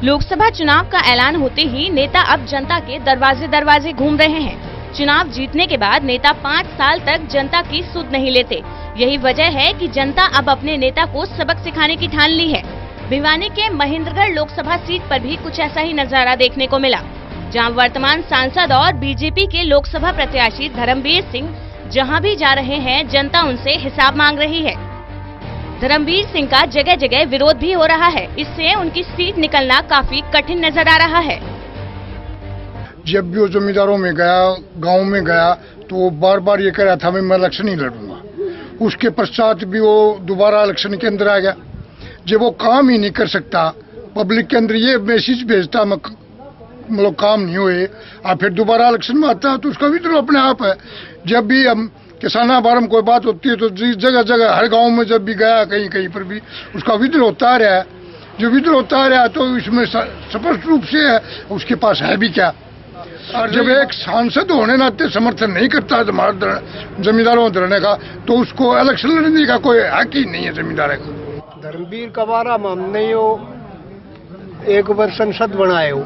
लोकसभा चुनाव का ऐलान होते ही नेता अब जनता के दरवाजे दरवाजे घूम रहे हैं। चुनाव जीतने के बाद नेता 5 साल तक जनता की सुध नहीं लेते। यही वजह है कि जनता अब अपने नेता को सबक सिखाने की ठान ली है। भिवानी के महेंद्रगढ़ लोकसभा सीट पर भी कुछ ऐसा ही नजारा देखने को मिला, जहां वर्तमान सांसद और बीजेपी के लोकसभा प्रत्याशी धर्मवीर सिंह जहां भी जा रहे हैं, जनता उनसे हिसाब मांग रही है। धर्मवीर सिंह का जगह जगह विरोध भी हो रहा है। इससे उनकी सीट निकलना काफी कठिन नजर आ रहा है। जब भी वो जमींदारों में गया, गांव में गया, तो वो बार बार ये कह रहा था मैं इलेक्शन नहीं लड़ूंगा। उसके पश्चात भी वो दोबारा इलेक्शन के अंदर आ गया। जब वो काम ही नहीं कर सकता, पब्लिक के अंदर ये मैसेज भेजता मतलब काम नहीं हुए, और फिर दोबारा इलेक्शन में आता है, तो उसका विद्रोह अपने आप है। जब भी हम किसाना बारे में कोई बात होती है तो जगह जगह हर गांव में जब भी गया, कहीं कहीं पर भी उसका विद्रोह होता रहा है। जो विद्रोह होता रहा तो इसमें स्पष्ट रूप से है उसके पास है भी क्या। और जब एक सांसद होने नाते समर्थन नहीं करता जमींदारों धरने का, तो उसको इलेक्शन लड़ने का कोई हक ही नहीं है जमींदार का। धर्मवीर का बारा हमने यो एक बार संसद बनाए हो,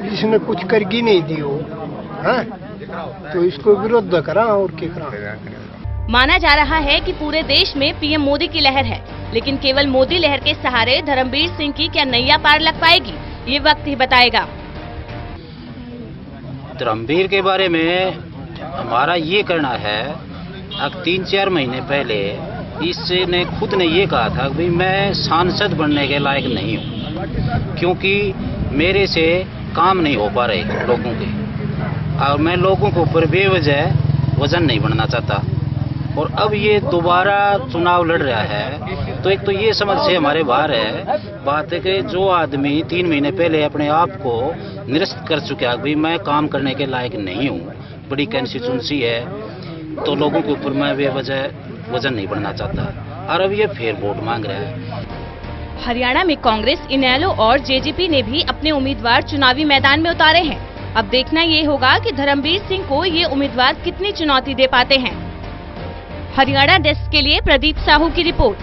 इसने कुछ करगी नहीं दी हो, हाँ? तो इसको विरोध करा और क्या करा। माना जा रहा है कि पूरे देश में पीएम मोदी की लहर है, लेकिन केवल मोदी लहर के सहारे धर्मवीर सिंह की क्या नैया पार लग पाएगी, ये वक्त ही बताएगा। धर्मवीर के बारे में हमारा ये कहना है, अब 3-4 महीने पहले इसने खुद ने ये कहा था कि मैं सांसद बनने के लायक नहीं हूँ, क्योंकि मेरे से काम नहीं हो पा रहे लोगों के, और मैं लोगों के ऊपर बेवजह वजन नहीं बनना चाहता। और अब ये दोबारा चुनाव लड़ रहा है, तो एक तो ये समझ से हमारे बाहर है बात है कि जो आदमी 3 महीने पहले अपने आप को निरस्त कर चुका है, भाई मैं काम करने के लायक नहीं हूँ, बड़ी कंस्टिट्यूंसी है, तो लोगों के ऊपर मैं बेवजह वजन नहीं बनना चाहता, और अब ये फिर वोट मांग रहा है। हरियाणा में कांग्रेस, इनेलो और जेजेपी ने भी अपने उम्मीदवार चुनावी मैदान में उतारे हैं। अब देखना ये होगा कि धर्मवीर सिंह को ये उम्मीदवार कितनी चुनौती दे पाते हैं। हरियाणा डेस्क के लिए प्रदीप साहू की रिपोर्ट।